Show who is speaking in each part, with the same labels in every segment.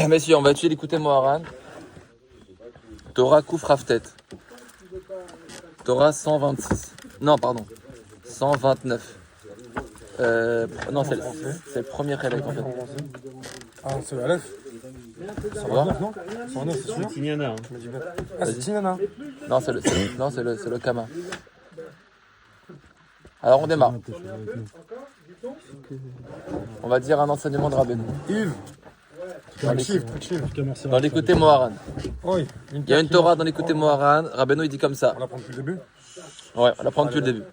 Speaker 1: Messieurs, on va étudier l'écouter Moharan. Torah Kouf Raftet. Torah 126. Non, pardon. 129. Non, c'est le premier Chelek en fait.
Speaker 2: Ah, c'est le Aleph.
Speaker 1: Ça va?
Speaker 2: 129, non 109, c'est sûr.
Speaker 3: C'est Tignana.
Speaker 2: Ah, c'est Tinana.
Speaker 1: Non, c'est le Kama. Alors on démarre. On va dire un enseignement de Rabbeinu.
Speaker 2: Yves.
Speaker 1: Dans l'écouter Moharan.
Speaker 2: Oui.
Speaker 1: Il y a une Torah dans l'écouter Moharan. Rabbeinu il dit comme ça.
Speaker 2: On la prend depuis le début.
Speaker 1: Ouais, on la prend depuis le début.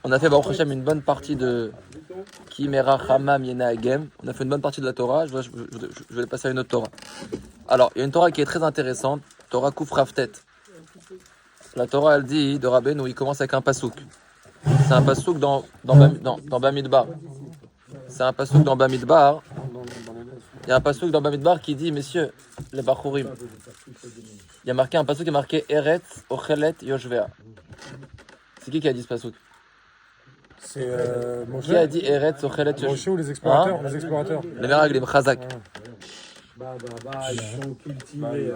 Speaker 1: On a fait Baruch Hashem une bonne partie de Kimera Hamam Yena Agem. On a fait une bonne partie de la Torah. Je vais passer à une autre Torah. Alors, il y a une Torah qui est très intéressante. Torah Kouf Raftet. La Torah, elle dit de Rabbeinu, il commence avec un pasouk. C'est un pasouk dans Bamidbar. C'est un pasouk dans Bamidbar. Il y a un pasouk dans Bamidbar qui dit, messieurs, les Bachurim. Il y a marqué un pasouk qui est marqué Eretz Ochelet Yoshvea. C'est qui a dit ce pasouk?
Speaker 2: C'est Moshe.
Speaker 1: Qui a dit Eretz Ochelet Yoshvea?
Speaker 2: Moshe ou les explorateurs?
Speaker 1: Hein?
Speaker 2: Les explorateurs.
Speaker 1: Les Meraglim, Chazak.
Speaker 4: Ils sont cultivés.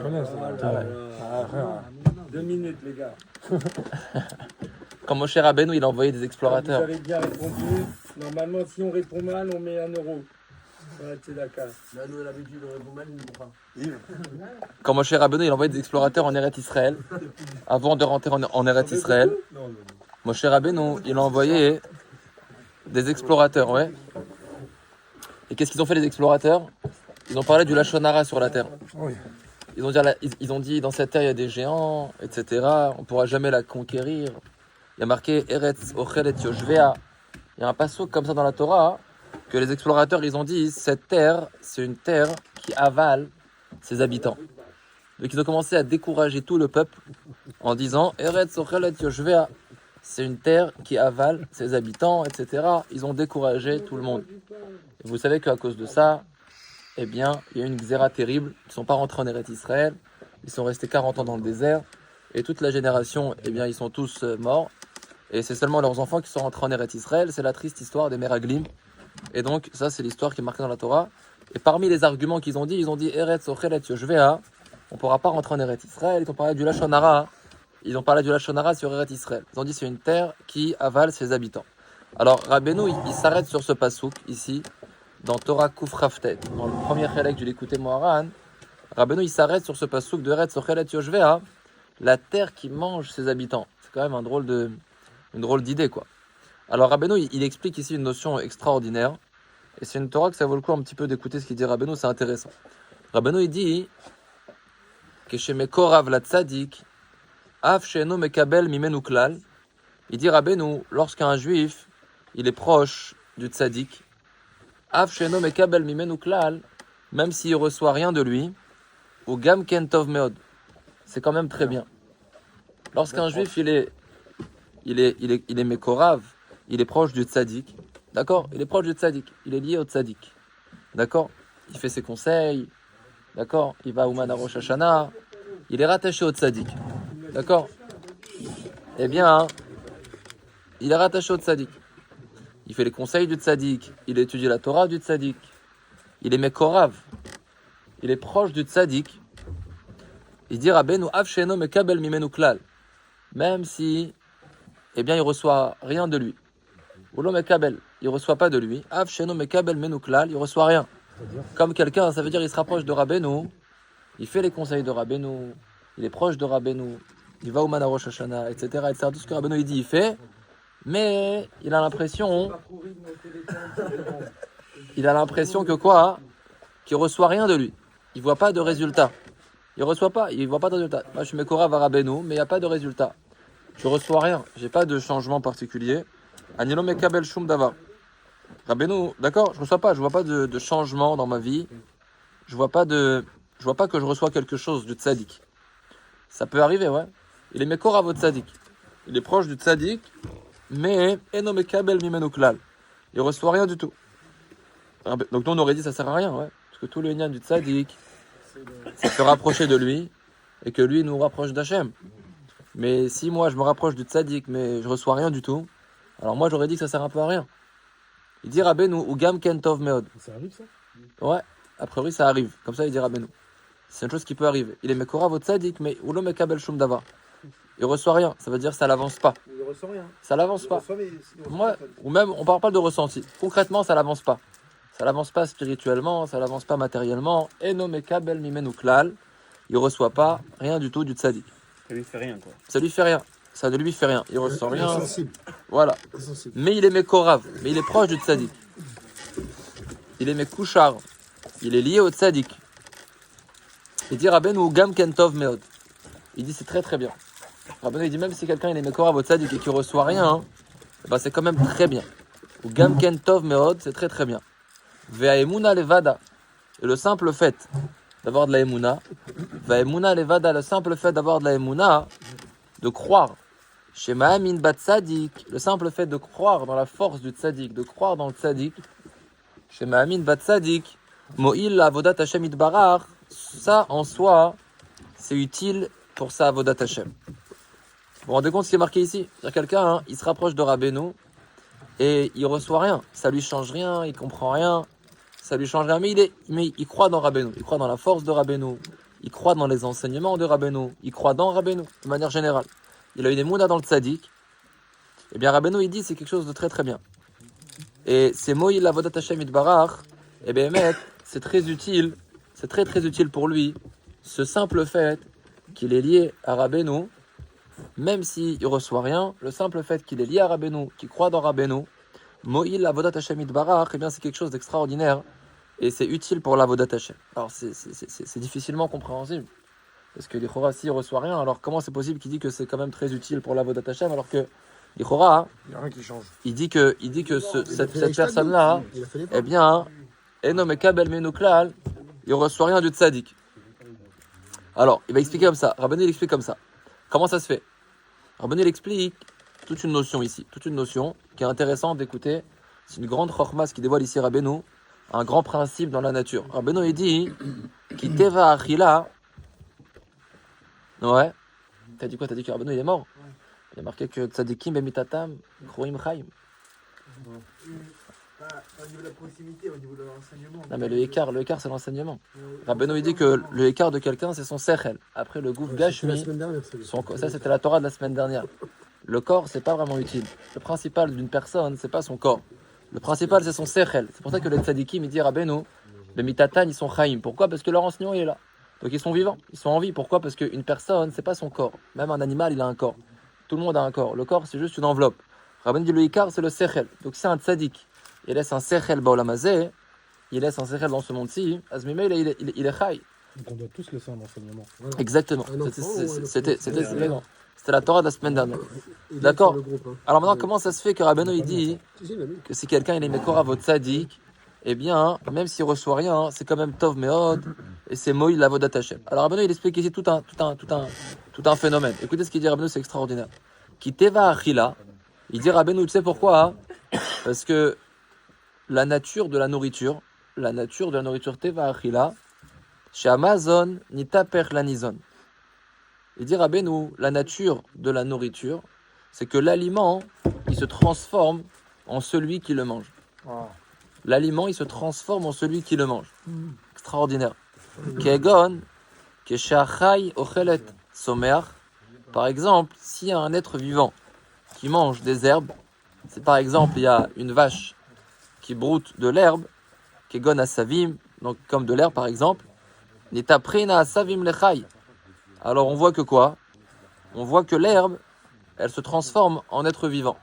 Speaker 2: Frère.
Speaker 4: 2 minutes, les gars.
Speaker 1: Quand Moshe Rabbeinu, il a envoyé des explorateurs.
Speaker 4: Vous avez bien répondu. Normalement, si on répond mal, on met 1 euro. Ouais, c'est d'accord.
Speaker 5: Là, nous, l'habitude, on répond mal, il nous prend pas.
Speaker 1: Quand Moshe Rabbeinu, il a envoyé des explorateurs en Eretz Israël, avant de rentrer en Eretz Israël, Moshe Rabbeinu, il a envoyé des explorateurs, ouais. Et qu'est-ce qu'ils ont fait les explorateurs? Ils ont parlé du Lachon Hara sur la terre.
Speaker 2: Oui.
Speaker 1: Ils ont dit dans cette terre il y a des géants, etc. On ne pourra jamais la conquérir. Il y a marqué Eretz Ochelet Yoshvea. Il y a un passouk comme ça dans la Torah que les explorateurs ils ont dit cette terre c'est une terre qui avale ses habitants. Donc ils ont commencé à décourager tout le peuple en disant Eretz Ochelet Yoshvea. C'est une terre qui avale ses habitants, etc. Ils ont découragé tout le monde. Et vous savez qu'à cause de ça, eh bien, il y a eu une xéra terrible. Ils ne sont pas rentrés en Eretz Israël. Ils sont restés 40 ans dans le désert. Et toute la génération, eh bien, ils sont tous morts. Et c'est seulement leurs enfants qui sont rentrés en Eretz Israël. C'est la triste histoire des Meraglim. Et donc, ça, c'est l'histoire qui est marquée dans la Torah. Et parmi les arguments qu'ils ont dit Eretz Ochelet Yoshvea. On ne pourra pas rentrer en Eretz Israël. Ils ont parlé du Lachon Hara. Ils ont parlé du Lachon Hara sur Eretz Israël. Ils ont dit c'est une terre qui avale ses habitants. Alors, Rabbeinu, il s'arrête sur ce pasouk ici. Dans Torah Kouf Raftet, dans le premier Chelek du l'écouter Moharan, Rabbeinu il s'arrête sur ce pasouk de Eretz Ochelet Yoshvea, la terre qui mange ses habitants. C'est quand même une drôle d'idée quoi. Alors Rabbeinu il explique ici une notion extraordinaire, et c'est une Torah que ça vaut le coup un petit peu d'écouter ce qu'il dit Rabbeinu, c'est intéressant. Rabbeinu il dit que chez Mekorav la Tzadik, Af Sheno Mekabel Mimenu Klal, il dit Rabbeinu, lorsqu'un juif il est proche du Tzadik, Av Sheno Mekabel Mimenu Klal, même s'il reçoit rien de lui, ou Gam Ken Tov Meod, c'est quand même très bien. Lorsqu'un juif il est Mekorav, il est proche du Tzadik, d'accord? Il est proche du Tzadik, il est lié au Tzadik, d'accord? Il fait ses conseils, d'accord? Il va au Ouman Rosh Hashanah, il est rattaché au Tzadik, d'accord? Eh bien, il est rattaché au Tzadik. Il fait les conseils du Tzadik, il étudie la Torah du Tzadik, il est Mekorav, il est proche du Tzadik. Il dit Rabbeinu Av Sheno Mekabel Mimenu Klal, même si, eh bien, il reçoit rien de lui. Ou lo Mekabel, il reçoit pas de lui. Av Sheno Mekabel Mimenu Klal, il reçoit rien. Comme quelqu'un, ça veut dire il se rapproche de Rabbeinu, il fait les conseils de Rabbeinu, il est proche de Rabbeinu, il va au Ouman Rosh Hashanah, etc., etc. Tout ce que Rabbeinu il dit, il fait. Mais il a l'impression que quoi? Qu'il reçoit rien de lui. Il voit pas de résultat. Il voit pas de résultat. Moi je suis Mekorav à Rabbeinu, mais il n'y a pas de résultat. Je reçois rien. J'ai pas de changement particulier. Anilo Mekabel Shum Davar. Rabbeinu, d'accord, je reçois pas, je vois pas de changement dans ma vie. Je vois pas que je reçois quelque chose du tzaddik. Ça peut arriver, ouais. Il est Mekorav au tzaddik. Il est proche du tzaddik. Mais Eno Mekabel Mimenu Klal, il reçoit rien du tout. Donc nous on aurait dit ça sert à rien, ouais, parce que tout le lien du tzaddik, c'est se rapprocher de lui et que lui nous rapproche d'Hachem. Mais si moi je me rapproche du tzaddik mais je reçois rien du tout, alors moi j'aurais dit que ça sert un peu à rien. Il dit Rabbeinu ou Gam Ken Tov Meod.
Speaker 2: C'est un livre ça?
Speaker 1: Ouais, a priori ça arrive. Comme ça il dit Rabbeinu. C'est une chose qui peut arriver. Il est Mekorav au Tzadik, mais ou lo Mekabel Shum Davar. Il reçoit rien, ça veut dire ça l'avance pas.
Speaker 5: Il ne ressent rien.
Speaker 1: Ça l'avance
Speaker 5: Il
Speaker 1: pas.
Speaker 5: reçoit, mais sinon,
Speaker 1: Moi, ou même, on parle pas de ressenti. Concrètement, ça l'avance pas. Ça l'avance pas spirituellement, ça l'avance pas matériellement. Eno Mekabel Mimenu Klal. Il reçoit pas rien du tout du Tzadik.
Speaker 3: Ça lui fait rien, quoi.
Speaker 1: Ça lui fait rien. Ça ne lui fait rien. Il ressent rien.
Speaker 2: Insensible.
Speaker 1: Voilà.
Speaker 2: Insensible.
Speaker 1: Mais il est Mekorav. Mais il est proche du Tzadik. Il est Mekouchar. Il est lié au Tzadik. Il dit Rabbeinu Gam Kentov Meod. Il dit c'est très très bien. Rabbeinu il dit même si quelqu'un il est Mekorav au Tzadik et qu'il reçoit rien, hein, ben c'est quand même très bien. Ou Gam Kentov Meod, c'est très très bien. Ve'aemuna levada. Et le simple fait d'avoir de la emuna, Ve'aemuna levada, le simple fait d'avoir de la emuna, de croire. Chez Ma'amin bat Tzadik, le simple fait de croire dans la force du Tzadik, de croire dans le Tzadik. Chez Ma'amin bat Tzadik, Mo'il avodat Hashem itbarach, ça en soi, c'est utile pour sa avodat Hashem. Vous vous rendez compte ce qui est marqué ici? C'est-à-dire quelqu'un, hein, il se rapproche de Rabbeinu et il reçoit rien. Ça lui change rien, il comprend rien, ça lui change rien. Mais il croit dans Rabbeinu, il croit dans la force de Rabbeinu, il croit dans les enseignements de Rabbeinu, il croit dans Rabbeinu de manière générale. Il a une émouna dans le tzaddik. Eh bien Rabbeinu il dit c'est quelque chose de très très bien. Et ces mots il avodat Hashem itbarach, eh bien c'est très utile, c'est très très utile pour lui, ce simple fait qu'il est lié à Rabbeinu, même s'il ne reçoit rien, le simple fait qu'il est lié à Rabbeinu, qu'il croit dans Rabbeinu, Mo'il avodat Hashem itbarach, eh bien c'est quelque chose d'extraordinaire et c'est utile pour l'avodat Hashem. Alors c'est difficilement compréhensible, parce que l'Ichora s'il ne reçoit rien, alors comment c'est possible qu'il dit que c'est quand même très utile pour l'avodat Hashem, alors que l'Ichora,
Speaker 2: Il n'y a rien qui change.
Speaker 1: il dit que cette personne-là, eh bien, Eno Mekabel Mimenu Klal, il ne reçoit rien du tzaddik. Alors, il va expliquer comme ça. Rabbeinu il explique comme ça. Comment ça se fait? Rabbeinu il explique toute une notion ici, toute une notion qui est intéressante d'écouter. C'est une grande chorma qui dévoile ici Rabbeinu, un grand principe dans la nature. Rabbeinu il dit Ki teva achila. Ouais. T'as dit quoi? T'as dit que Rabbeinu il est mort? Il y a marqué que tzadikim bemitatam kroim chaim.
Speaker 5: Au niveau de la proximité, au niveau de l'enseignement.
Speaker 1: Non mais le écart c'est l'enseignement. Rabbeinu il dit que le écart de quelqu'un c'est son sechel. Après le gouf
Speaker 2: La
Speaker 1: gashmi,
Speaker 2: semaine dernière,
Speaker 1: ça c'était la Torah de la semaine dernière. Le corps c'est pas vraiment utile. Le principal d'une personne c'est pas son corps. Le principal c'est son sechel. C'est pour ça que les tzadikim il dit Rabbeinu, les mitatan ils sont chaim. Pourquoi? Parce que leur enseignement il est là. Donc ils sont vivants, ils sont en vie. Pourquoi? Parce qu'une personne c'est pas son corps. Même un animal il a un corps. Tout le monde a un corps. Le corps c'est juste une enveloppe. Rabbeinu dit le écart c'est le sechel. Donc c'est un tzadik. Il laisse un sechel baolamazé, il laisse un sechel dans ce monde-ci, Azmimé il est chai.
Speaker 2: Donc on doit tous laisser un enseignement.
Speaker 1: Voilà. Exactement. C'était la Torah de la semaine dernière.
Speaker 2: Il est
Speaker 1: D'accord.
Speaker 2: sur le groupe, hein.
Speaker 1: Alors maintenant, comment ça se fait que Rabbeinu il dit
Speaker 2: Si, il l'a mis.
Speaker 1: que si quelqu'un il est Mekorav au Tzadik, eh bien, même s'il reçoit rien, c'est quand même Tov Meod, et c'est Moïl l'avodat Hashem. Alors Rabbeinu il explique ici tout un phénomène. Écoutez ce qu'il dit Rabbeinu, c'est extraordinaire. Qui teva achila, il dit Rabbeinu, tu sais pourquoi? Parce que la nature de la nourriture teva achila, chez Amazon, ni taper lanizon. Il dit Rabbeinu, la nature de la nourriture, c'est que l'aliment, il se transforme en celui qui le mange. L'aliment, il se transforme en celui qui le mange. Extraordinaire. Kegon, keshachai ochelet somer. Par exemple, s'il y a un être vivant qui mange des herbes, c'est par exemple, il y a une vache qui broute de l'herbe, kegon asavim, donc comme de l'herbe par exemple, nitaprina asavim lechai. Alors on voit que quoi? On voit que l'herbe, elle se transforme en être vivant.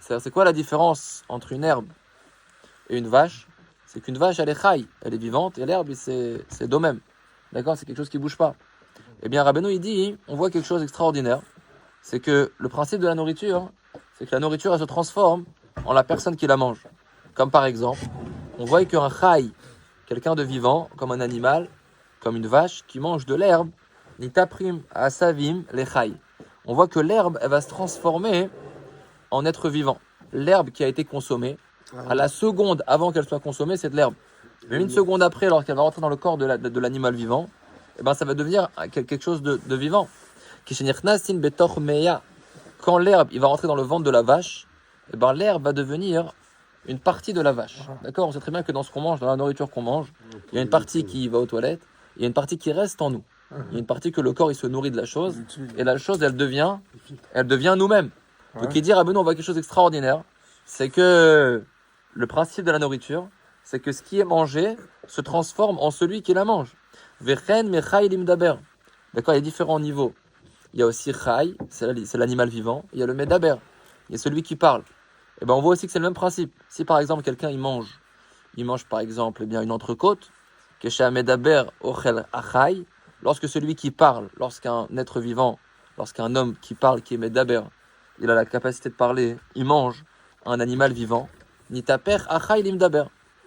Speaker 1: C'est quoi la différence entre une herbe et une vache? C'est qu'une vache, elle est chai, elle est vivante, et l'herbe, c'est d'eau même. D'accord? C'est quelque chose qui ne bouge pas. Eh bien, Rabbeinu, il dit, on voit quelque chose d'extraordinaire. C'est que le principe de la nourriture, c'est que la nourriture, elle se transforme en la personne qui la mange. Comme par exemple, on voit qu'un chai, quelqu'un de vivant, comme un animal, comme une vache, qui mange de l'herbe, nitaprim asavim les chai. On voit que l'herbe, elle va se transformer en être vivant. L'herbe qui a été consommée, à la seconde avant qu'elle soit consommée, c'est de l'herbe. Mais une seconde après, lorsqu'elle va rentrer dans le corps de l'animal vivant, eh ben, ça va devenir quelque chose de vivant. Quand l'herbe il va rentrer dans le ventre de la vache, eh ben, l'herbe va devenir une partie de la vache. D'accord? On sait très bien que dans ce qu'on mange, dans la nourriture qu'on mange, il y a une partie qui va aux toilettes, il y a une partie qui reste en nous. Il y a une partie que le corps il se nourrit de la chose, et la chose elle devient nous-mêmes. Donc il dit Rabbeinu, on voit quelque chose d'extraordinaire, c'est que le principe de la nourriture, c'est que ce qui est mangé se transforme en celui qui la mange. Vechen mechai limdaber. D'accord, il y a différents niveaux. Il y a aussi chai, c'est l'animal vivant, il y a le medaber, il y a celui qui parle. Et ben on voit aussi que c'est le même principe. Si par exemple quelqu'un il mange par exemple eh bien une entrecôte, que chez medaber ochel achai, lorsque celui qui parle, lorsqu'un être vivant, lorsqu'un homme qui parle, qui est medaber, il a la capacité de parler, il mange un animal vivant, nitaper achai limdaber.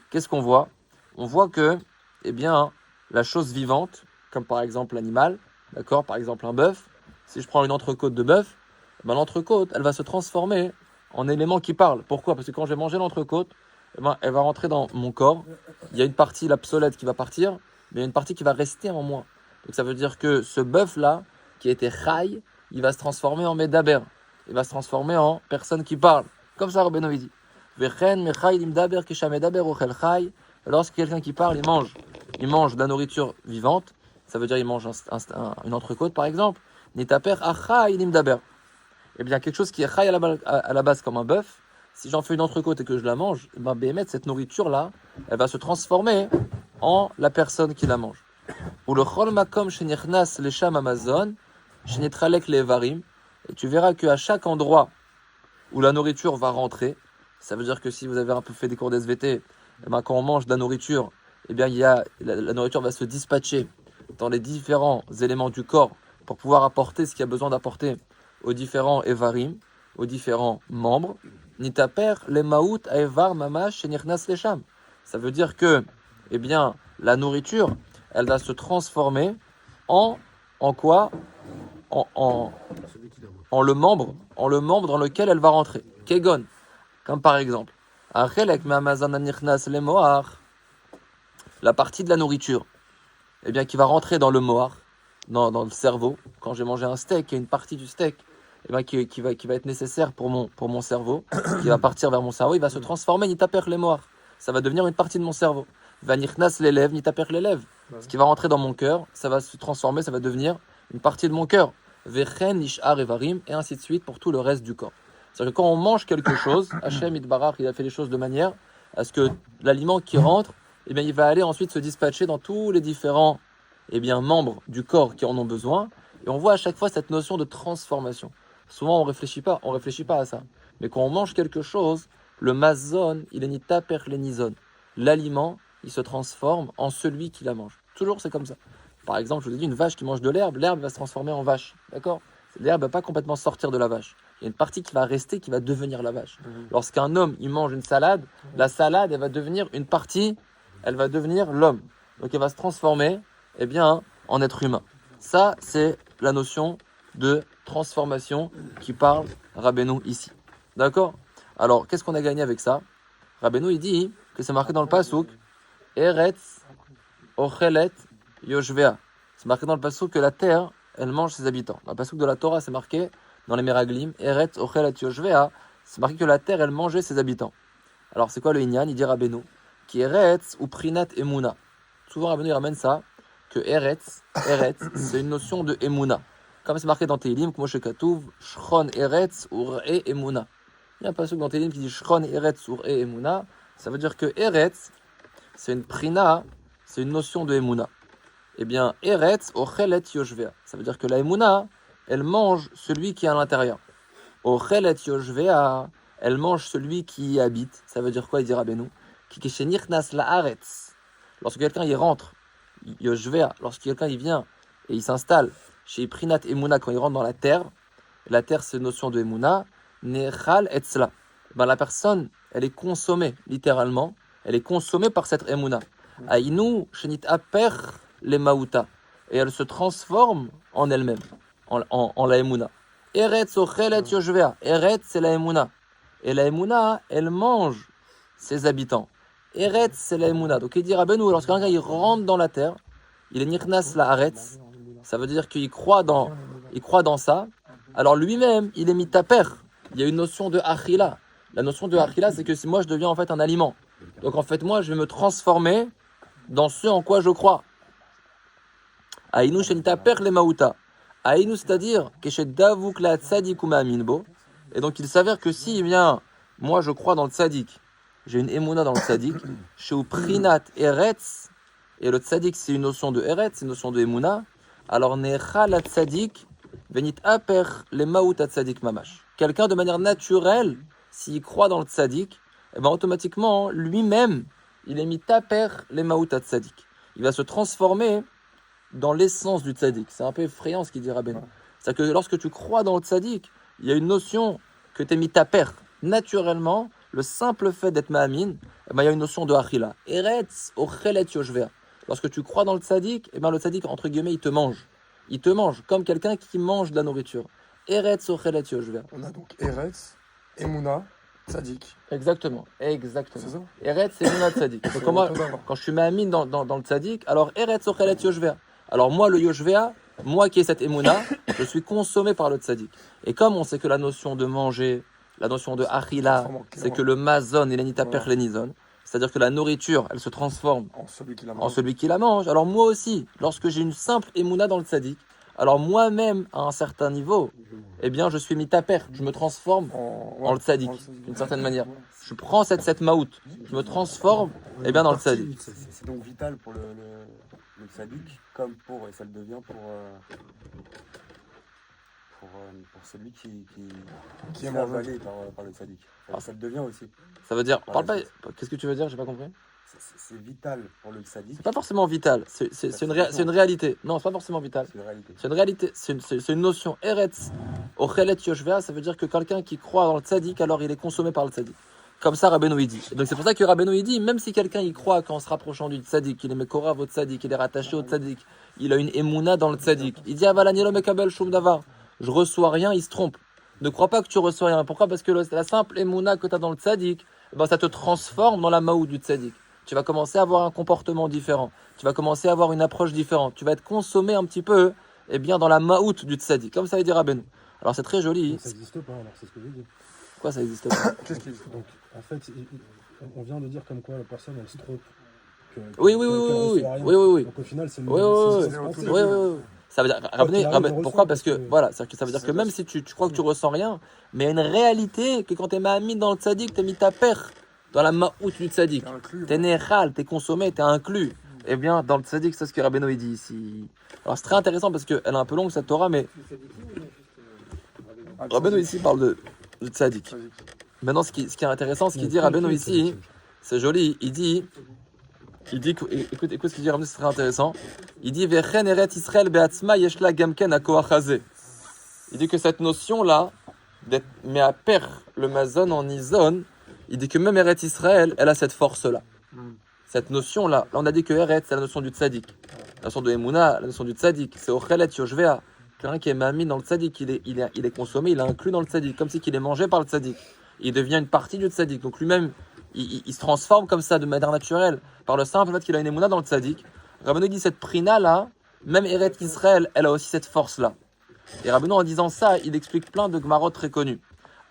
Speaker 1: Qu'est-ce qu'on voit? On voit que, eh bien, la chose vivante, comme par exemple l'animal, d'accord, par exemple un bœuf, si je prends une entrecôte de bœuf, ben l'entrecôte, elle va se transformer en élément qui parle. Pourquoi? Parce que quand je vais manger l'entrecôte, eh ben, elle va rentrer dans mon corps. Il y a une partie, l'obsolète, qui va partir, mais il y a une partie qui va rester en moi. Donc ça veut dire que ce bœuf-là, qui était chai, il va se transformer en medaber. Il va se transformer en personne qui parle. Comme ça, Rabbeinu dit. Vechen mechai limdaber kisha medaber ochel chai. Lorsque quelqu'un qui parle, il mange de la nourriture vivante. Ça veut dire il mange une entrecôte, par exemple. Nitaper achai limdaber. Eh bien, quelque chose qui est chai à la base comme un bœuf, si j'en fais une entrecôte et que je la mange, eh ben, béhémet, cette nourriture-là, elle va se transformer en la personne qui la mange. Ou le chol makom shenichnas lesham amazon, shenitralek levarim. Et tu verras qu'à chaque endroit où la nourriture va rentrer, ça veut dire que si vous avez un peu fait des cours d'SVT, eh ben, quand on mange de la nourriture, eh bien, la nourriture va se dispatcher dans les différents éléments du corps pour pouvoir apporter ce qu'il y a besoin d'apporter aux différents evarim, aux différents membres. Nitaper le maout aevar mamash shenirnas lesham. Ça veut dire que, eh bien, la nourriture, elle va se transformer en quoi? En le membre dans lequel elle va rentrer. Kegon, comme par exemple, la partie de la nourriture, eh bien, qui va rentrer dans le mohar, dans le cerveau. Quand j'ai mangé un steak, il y a une partie du steak eh bien, qui va être nécessaire pour mon cerveau, qui va partir vers mon cerveau, il va se transformer, nitaper les mohar. Ça va devenir une partie de mon cerveau. Vanichnas l'élève, nitaper l'élève. Ce qui va rentrer dans mon cœur, ça va se transformer, ça va devenir une partie de mon cœur. Vechen, Nishar, Evarim, et ainsi de suite pour tout le reste du corps. C'est-à-dire que quand on mange quelque chose, Hachem Itbarach, il a fait les choses de manière à ce que l'aliment qui rentre, eh bien, il va aller ensuite se dispatcher dans tous les différents eh bien, membres du corps qui en ont besoin. Et on voit à chaque fois cette notion de transformation. Souvent, on réfléchit pas à ça. Mais quand on mange quelque chose, le mazon, il est ni taper les nizon. L'aliment, il se transforme en celui qui la mange. Toujours, c'est comme ça. Par exemple, je vous ai dit, une vache qui mange de l'herbe va se transformer en vache. D'accord? L'herbe ne va pas complètement sortir de la vache. Il y a une partie qui va rester, qui va devenir la vache. Lorsqu'un homme, il mange une salade, la salade, elle va devenir une partie, elle va devenir l'homme. Donc, elle va se transformer, eh bien, en être humain. Ça, c'est la notion de transformation qui parle Rabbeinu ici. D'accord? Alors, qu'est-ce qu'on a gagné avec ça? Rabbeinu, il dit que c'est marqué dans le Pasuk, Eretz, Ochelet, Yoshvea. C'est marqué dans le passouk que la terre, elle mange ses habitants. Dans le passouk de la Torah, c'est marqué dans les Meraglim, Eretz Ochelet Yoshvea. C'est marqué que la terre, elle mangeait ses habitants. Alors, c'est quoi le Inyan? Il dit Rabbeinu, qui Eretz ou Prinat Emuna. Souvent, Rabbeinu, il ramène ça, que Eretz, c'est une notion de Emuna. Comme c'est marqué dans Tehillim, comme Moshe Katouv, Shchon Eretz Ur E Emuna. Il y a un passouk dans Tehillim qui dit Shchon Eretz Ur E Emuna. Ça veut dire que Eretz, c'est une Prina, c'est une notion de Emuna. Eh bien, Eretz Ochelet Yoshvea. Ça veut dire que la Emuna, elle mange celui qui est à l'intérieur. Ochelet Yoshvea, elle mange celui qui y habite. Ça veut dire quoi, il dit Rabbeinu? Ki keshenirnas la'aretz. Lorsque quelqu'un y rentre, Yoshvea, lorsque quelqu'un y vient et il s'installe chez Prinat Emuna, quand il rentre dans la terre c'est une notion de Emuna, Nechal etzla. Ben, la personne, elle est consommée, littéralement, elle est consommée par cette Emuna. Aïnou, Shenit Aper, les Maouta. Et elle se transforme en elle-même, en la Emuna. Eretz Ochelet Yoshvea. Eretz, c'est la Emuna. Et la Emuna, elle mange ses habitants. Eretz, c'est la Emuna. Donc il dit Rabbeinu, lorsqu'un gars il rentre dans la terre, il est Nirnas la Aretz. Ça veut dire qu'il croit dans ça. Alors lui-même, il est mitaper. Il y a une notion de achila. La notion de achila, c'est que si moi je deviens en fait un aliment. Donc en fait, moi je vais me transformer dans ce en quoi je crois. Aïnou shenita per le maouta. Aïnou, c'est-à-dire que chez Davuk la tzadik ou ma'aminbo. Et donc il s'avère que si, eh bien, moi je crois dans le tzadik, j'ai une émouna dans le tzadik, chez Prinat Eretz, et le tzadik c'est une notion de Eretz, c'est une notion de émouna, alors necha la tzadik, venit aper les maouta tzadik mamash. Quelqu'un de manière naturelle, s'il croit dans le tzadik, eh ben automatiquement, lui-même, il est mis taper les maouta tzadik. Il va se transformer dans l'essence du tzaddik. C'est un peu effrayant ce qu'il dit Rabbeinu. C'est-à-dire que lorsque tu crois dans le tzaddik, il y a une notion que tu es mis taper. Naturellement, le simple fait d'être ma'amin, eh ben, il y a une notion de achila. Eretz ochelet yoshvea. Lorsque tu crois dans le tzaddik, eh ben, le tzaddik, entre guillemets, il te mange. Il te mange, comme quelqu'un qui mange de la nourriture. Eretz ochelet yoshvea.
Speaker 2: On a donc Eretz, Emouna, Tzadik.
Speaker 1: Exactement.
Speaker 2: C'est ça?
Speaker 1: Eretz, c'est Emouna Tzadik. Donc, quand je suis ma'amin dans le Tzadik, alors Eretz Ochelet Yoshvea. Alors moi, le Yoshvea, moi qui ai cette Emouna, je suis consommé par le Tzadik. Et comme on sait que la notion de manger, la notion de Achila, c'est que le Mazon et l'Enitaper l'Enizon, c'est-à-dire que la nourriture, elle se transforme
Speaker 2: En celui qui la
Speaker 1: en
Speaker 2: mange.
Speaker 1: celui qui la mange. Alors moi aussi, lorsque j'ai une simple Emouna dans le Tzadik, alors moi-même, à un certain niveau, eh bien, je suis mitaper, je me transforme en le tzaddik, d'une certaine manière. Je prends cette maout, je me transforme eh bien, dans le tzaddik.
Speaker 5: C'est donc vital pour le tzaddik, comme et ça le devient pour celui qui est avalé par le tzaddik. Ça le devient aussi.
Speaker 1: Ça veut dire, parle pas, qu'est-ce que tu veux dire, j'ai pas compris.
Speaker 5: C'est vital pour le tzaddik.
Speaker 1: C'est pas forcément vital, c'est une réalité. Non, c'est pas forcément vital.
Speaker 5: C'est une réalité.
Speaker 1: C'est une réalité, c'est une notion. Eretz, Ochelet Yoshvea, ça veut dire que quelqu'un qui croit dans le tzaddik, alors il est consommé par le tzaddik. Comme ça, Rabbeinu il dit. Et donc c'est pour ça que Rabbeinu il dit, même si quelqu'un y croit qu'en se rapprochant du tzaddik, il est mekorav au tzaddik, il est rattaché au tzaddik, il a une émouna dans le tzaddik, il dit avalanielo mekabel shum davar, je reçois rien, il se trompe. Ne crois pas que tu reçois rien. Pourquoi? Parce que la simple émouna que tu as dans le tzaddik, ben, ça te transforme dans la maou du tzaddik. Tu vas commencer à avoir un comportement différent. Tu vas commencer à avoir une approche différente. Tu vas être consommé un petit peu eh bien, dans la maout du tzaddik, comme ça veut dire Rabbeinu. Alors c'est très joli.
Speaker 2: Donc, ça n'existe pas, alors c'est ce que je dis.
Speaker 1: Quoi, ça n'existe pas?
Speaker 2: Qu'est-ce qui existe? Donc, en fait, on vient de dire comme quoi la personne, elle se trompe.
Speaker 1: Oui.
Speaker 2: Donc au final, c'est
Speaker 1: Oui. Ça veut dire, pourquoi? Parce que, voilà, ça veut dire que même si tu crois que tu ressens rien, mais il y a une réalité que quand tu es mis dans le tzaddik, tu es mis ta paire dans la maout du tzaddik. Tu es nechal, tu es consommé, tu es inclus. Eh bien, dans le tzaddik, c'est ce que Rabbeinu dit ici. Alors c'est très intéressant parce qu'elle est un peu longue cette Torah, mais Rabbeinu ici parle de tzaddik. Maintenant, ce qui est intéressant, ce qu'il dit Rabbeinu ici, c'est joli, il dit, écoute ce qu'il dit Rabbeinu, c'est très intéressant. Il dit Vechen eret Israël be'atzma yeshla gamken hakoach hazeh. Il dit que cette notion-là, d'être me'aper le mazon en izon, il dit que même Eret Israël, elle a cette force-là. Cette notion-là. Là, on a dit que Eret, c'est la notion du tzaddik. La notion de Emouna, la notion du tzaddik. C'est Ochelet Yoshvea. Quelqu'un qui est mami dans le tzaddik, il est consommé, il est inclus dans le tzaddik. Comme si il est mangé par le tzaddik. Il devient une partie du tzaddik. Donc lui-même, il se transforme comme ça, de manière naturelle, par le simple fait qu'il a une Emouna dans le tzaddik. Rabbeinu dit cette prina-là, même Eret Israël, elle a aussi cette force-là. Et Rabbeinu, en disant ça, il explique plein de gmarot très connus.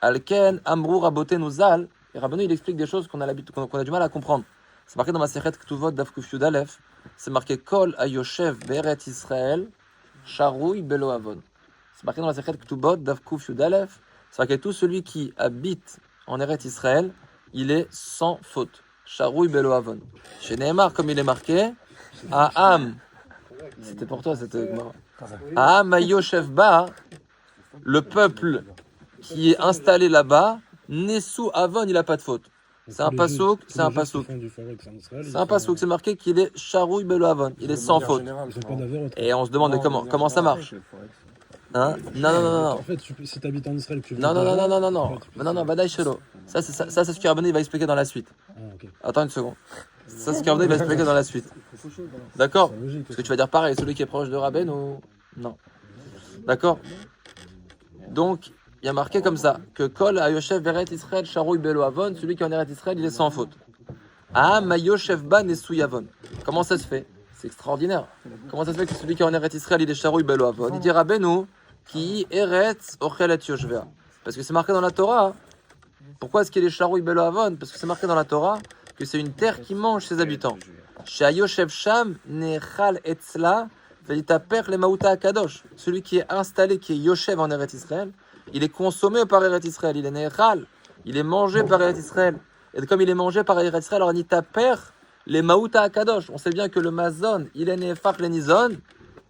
Speaker 1: Alken, Amrou, Rabotenu Zal. Et Rabbeinu, il explique des choses qu'on a du mal à comprendre. C'est marqué dans ma Sechet Ktuvot Daf Kuf Yud Aleph. C'est marqué Kol Ayoshev Beret Israël Sharoui Belo Avon. C'est marqué dans la Sechet Ktuvot Daf Kuf Yud Aleph. C'est marqué tout celui qui habite en Eret Israël, il est sans faute. Sharoui Belo Avon. Chez Nehemar, comme il est marqué, Aham. C'était pour toi cette Gemara. Aham Ayoshev Ba, le peuple qui est installé là-bas, Nessou Avon, il n'a pas de faute. C'est un pasouk, c'est marqué qu'il est Sharoui Belo Avon, il est sans faute. Et on se demande comment ça marche. Hein? Non.
Speaker 2: En fait, si tu habites en Israël, tu
Speaker 1: Non, Badaï Shelo. Ça, c'est ce que Rabbeinu va expliquer dans la suite. Attends une seconde. Ça, c'est ce que Rabbeinu va expliquer dans la suite. D'accord? Parce que tu vas dire pareil, celui qui est proche de Rabbeinu ou... Non. D'accord? Donc, il y a marqué comme ça, que Kol Ayoshev Beret Israël Sharoui Belo Avon, celui qui est en Eret Israël, il est sans faute. Ah, Mayoshev Ba Nessou Yavon. Comment ça se fait? C'est extraordinaire. Comment ça se fait que celui qui est en Eret Israël, il est Sharoui Belo Avon? Il dit Rabbeinu, qui Eretz Ochelet Yoshvea. Parce que c'est marqué dans la Torah, Pourquoi est-ce qu'il est Sharoui Belo Avon? Parce que c'est marqué dans la Torah que c'est une terre qui mange ses habitants. Shayoshev Sham Nechal Etzla Veitaper le Maouta Akadosh. Celui qui est installé, qui est Yoshev en Eretz Israël, il est consommé par Eretz Israël. Il est Nechal, il est mangé par Eretz Israël. Et comme il est mangé par Eretz Israël, alors Nitaper les Maouta Akadosh. On sait bien que le Mazon, il est Nefach le Nizon.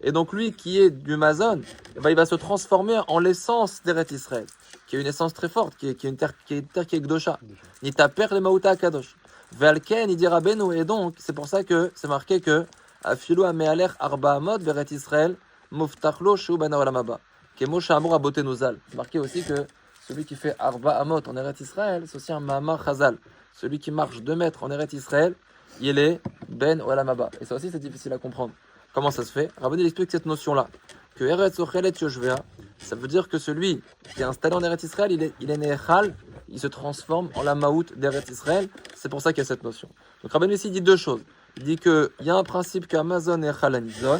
Speaker 1: Et donc lui qui est du Mazon, eh ben, il va se transformer en l'essence d'Eretz Israël, qui est une essence très forte, qui est une terre qui est Gdosha. Nitaper le Maouta Akadosh. Velken, il dit Rabbeinu, et donc c'est pour ça que c'est marqué que Afilu Amealer Arba Amot Veret Israël Muftachlo Shu Ben Olam Haba. Kemo Shamur Abotenuzal. C'est marqué aussi que celui qui fait Arba Amot en Eretz Israël, c'est aussi un Mahamar Chazal. Celui qui marche 2 mètres en Eretz Israël, il est Ben Olam Haba. Et ça aussi c'est difficile à comprendre. Comment ça se fait? Rabbeinu explique cette notion-là. Que Eretz Ochelet Yoshvea, ça veut dire que celui qui est installé en Eretz Israël, il est Nechal, il se transforme en la Maout d'Eretz Israël. C'est pour ça qu'il y a cette notion. Donc Rabbeinu ici dit 2 choses. Il dit qu'il y a un principe qu'Amazon est Nechal Anizon.